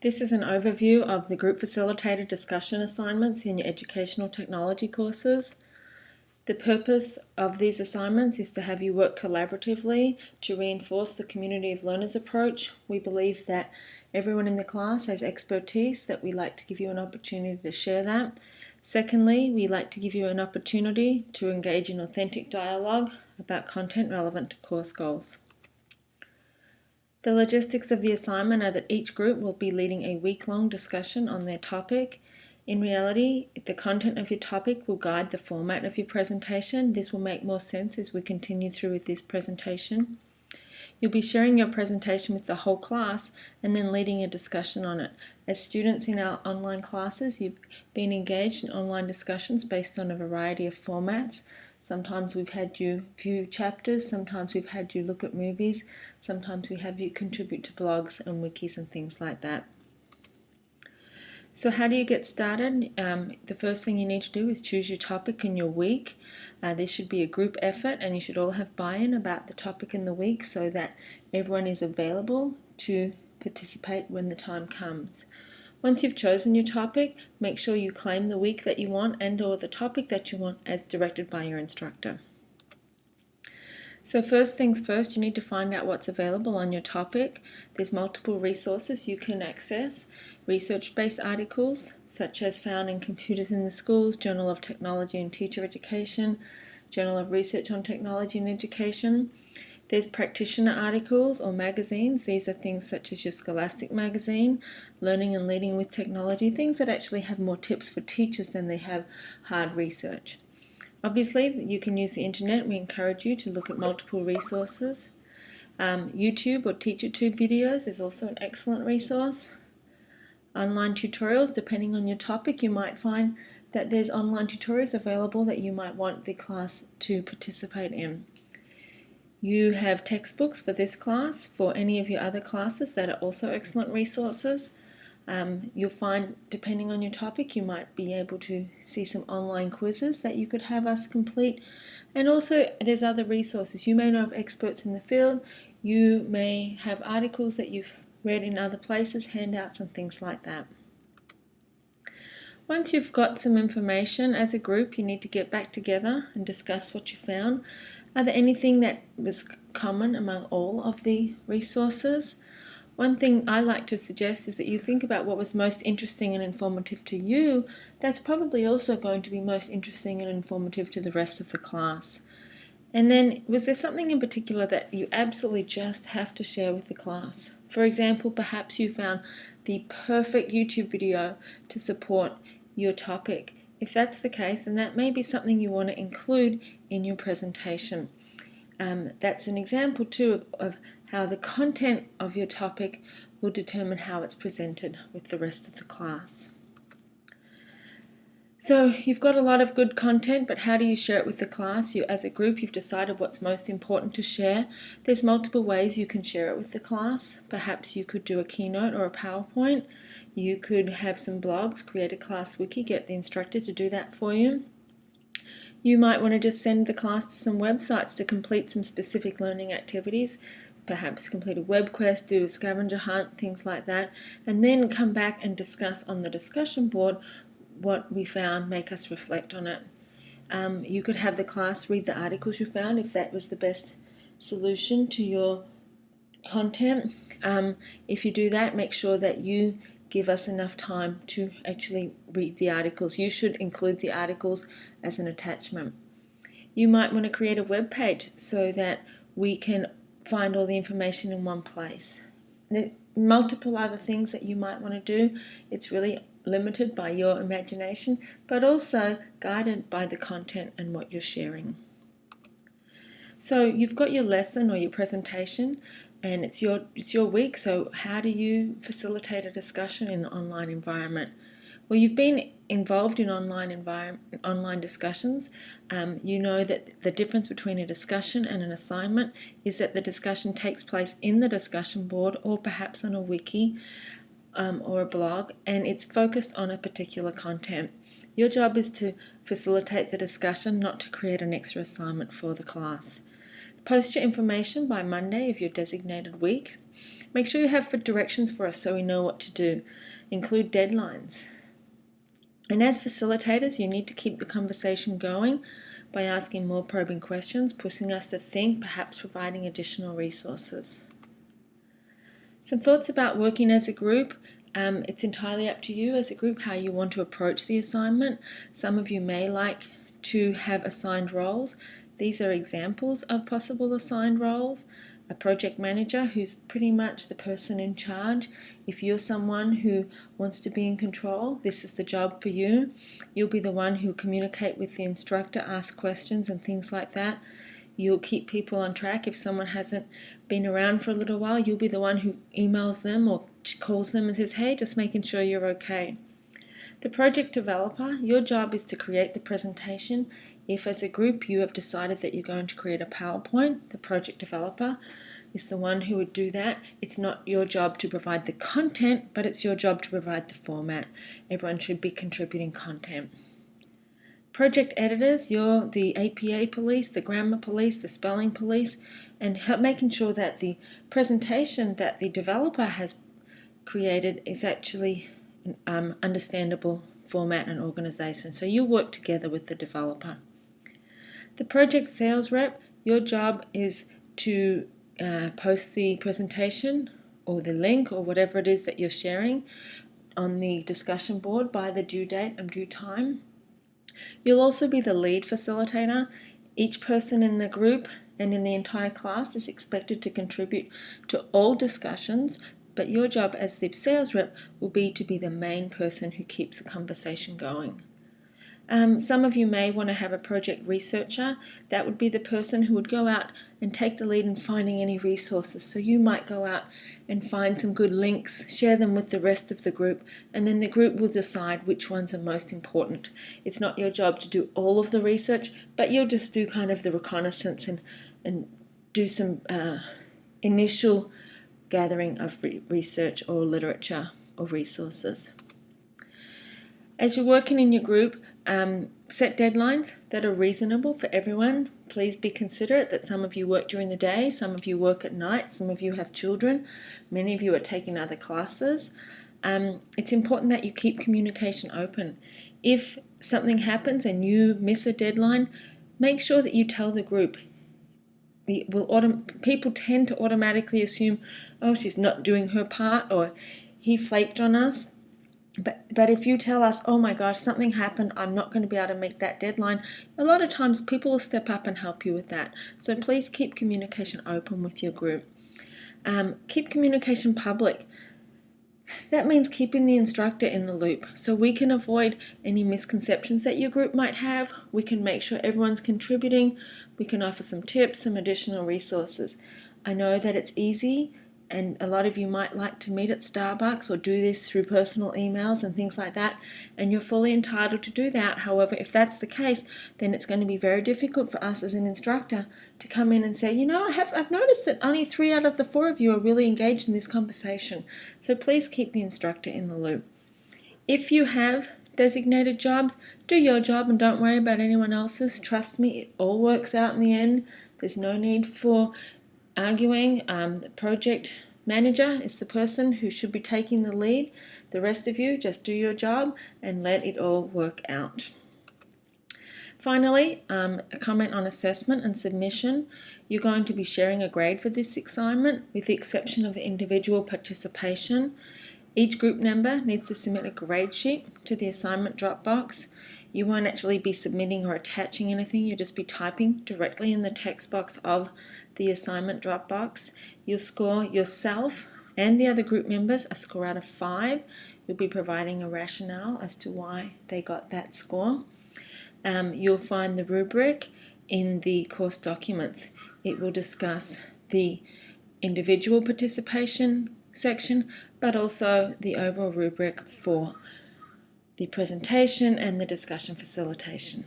This is an overview of the group facilitated discussion assignments in your educational technology courses. The purpose of these assignments is to have you work collaboratively to reinforce the community of learners approach. We believe that everyone in the class has expertise that we like to give you an opportunity to share that. Secondly, we like to give you an opportunity to engage in authentic dialogue about content relevant to course goals. The logistics of the assignment are that each group will be leading a week-long discussion on their topic. In reality, the content of your topic will guide the format of your presentation. This will make more sense as we continue through with this presentation. You'll be sharing your presentation with the whole class and then leading a discussion on it. As students in our online classes, you've been engaged in online discussions based on a variety of formats. Sometimes we've had you view chapters, sometimes we've had you look at movies, sometimes we have you contribute to blogs and wikis and things like that. So how do you get started? The first thing you need to do is choose your topic in your week. This should be a group effort and you should all have buy-in about the topic in the week so that everyone is available to participate when the time comes. Once you've chosen your topic, make sure you claim the week that you want and/or the topic that you want as directed by your instructor. So first things first, you need to find out what's available on your topic. There's multiple resources you can access. Research-based articles, such as found in Computers in the Schools, Journal of Technology and Teacher Education, Journal of Research on Technology and Education. There's practitioner articles or magazines. These are things such as your Scholastic magazine, Learning and Leading with Technology, things that actually have more tips for teachers than they have hard research. Obviously, you can use the internet. We encourage you to look at multiple resources. YouTube or TeacherTube videos is also an excellent resource. Online tutorials, depending on your topic, you might find that there's online tutorials available that you might want the class to participate in. You have textbooks for this class, for any of your other classes that are also excellent resources. You'll find, depending on your topic, you might be able to see some online quizzes that you could have us complete. And also, there's other resources. You may know of experts in the field. You may have articles that you've read in other places, handouts and things like that. Once you've got some information as a group, you need to get back together and discuss what you found. Are there anything that was common among all of the resources? One thing I like to suggest is that you think about what was most interesting and informative to you. That's probably also going to be most interesting and informative to the rest of the class. And then, was there something in particular that you absolutely just have to share with the class? For example, perhaps you found the perfect YouTube video to support your topic. If that's the case, then that may be something you want to include in your presentation. That's an example too of how the content of your topic will determine how it's presented with the rest of the class. So you've got a lot of good content, but how do you share it with the class? You, as a group, you've decided what's most important to share. There's multiple ways you can share it with the class. Perhaps you could do a keynote or a PowerPoint. You could have some blogs, create a class wiki, get the instructor to do that for you. You might want to just send the class to some websites to complete some specific learning activities. Perhaps complete a web quest, do a scavenger hunt, things like that, and then come back and discuss on the discussion board what we found, make us reflect on it. You could have the class read the articles you found if that was the best solution to your content. If you do that, make sure that you give us enough time to actually read the articles. You should include the articles as an attachment. You might want to create a web page so that we can find all the information in one place. There are multiple other things that you might want to do. It's really limited by your imagination, but also guided by the content and what you're sharing. So you've got your lesson or your presentation, and it's your week. So how do you facilitate a discussion in an online environment? Well, you've been involved in online discussions. You know that the difference between a discussion and an assignment is that the discussion takes place in the discussion board or perhaps on a wiki or a blog, and it's focused on a particular content. Your job is to facilitate the discussion, not to create an extra assignment for the class. Post your information by Monday of your designated week. Make sure you have directions for us so we know what to do. Include deadlines. And as facilitators, you need to keep the conversation going by asking more probing questions, pushing us to think, perhaps providing additional resources. Some thoughts about working as a group. It's entirely up to you as a group how you want to approach the assignment. Some of you may like to have assigned roles. These are examples of possible assigned roles. A project manager, who's pretty much the person in charge. If you're someone who wants to be in control, this is the job for you. You'll be the one who communicate with the instructor, ask questions and things like that. You'll keep people on track. If someone hasn't been around for a little while, you'll be the one who emails them or calls them and says, hey, just making sure you're okay. The project developer, your job is to create the presentation. If as a group you have decided that you're going to create a PowerPoint, the project developer is the one who would do that. It's not your job to provide the content, but it's your job to provide the format. Everyone should be contributing content. Project editors, you're the APA police, the grammar police, the spelling police, and making sure that the presentation that the developer has created is actually an understandable format and organization. So you work together with the developer. The project sales rep, your job is to post the presentation or the link or whatever it is that you're sharing on the discussion board by the due date and due time. You'll also be the lead facilitator. Each person in the group and in the entire class is expected to contribute to all discussions, but your job as the sales rep will be to be the main person who keeps the conversation going. Some of you may want to have a project researcher. That would be the person who would go out and take the lead in finding any resources. So you might go out and find some good links, share them with the rest of the group, and then the group will decide which ones are most important. It's not your job to do all of the research, but you'll just do kind of the reconnaissance and do some initial gathering of research or literature or resources. As you're working in your group, set deadlines that are reasonable for everyone. Please be considerate that some of you work during the day, some of you work at night, some of you have children, many of you are taking other classes. It's important that you keep communication open. If something happens and you miss a deadline, make sure that you tell the group. People tend to automatically assume, oh, she's not doing her part, or he flaked on us. But if you tell us, oh my gosh, something happened, I'm not going to be able to make that deadline, a lot of times people will step up and help you with that. So please keep communication open with your group. Keep communication public. That means keeping the instructor in the loop so we can avoid any misconceptions that your group might have. We can make sure everyone's contributing. We can offer some tips, some additional resources. I know that it's easy, and a lot of you might like to meet at Starbucks or do this through personal emails and things like that, and you're fully entitled to do that. However, if that's the case, then it's going to be very difficult for us as an instructor to come in and say, you know, I've noticed that only 3 out of the 4 of you are really engaged in this conversation. So please keep the instructor in the loop. If you have designated jobs, do your job and don't worry about anyone else's. Trust me, it all works out in the end. There's no need for arguing. The project manager is the person who should be taking the lead. The rest of you just do your job and let it all work out. Finally, a comment on assessment and submission. You're going to be sharing a grade for this assignment with the exception of the individual participation. Each group member needs to submit a grade sheet to the assignment Dropbox. You won't actually be submitting or attaching anything, you'll just be typing directly in the text box of the assignment Dropbox. You'll score yourself and the other group members a score out of 5. You'll be providing a rationale as to why they got that score. You'll find the rubric in the course documents. It will discuss the individual participation section, but also the overall rubric for the presentation and the discussion facilitation.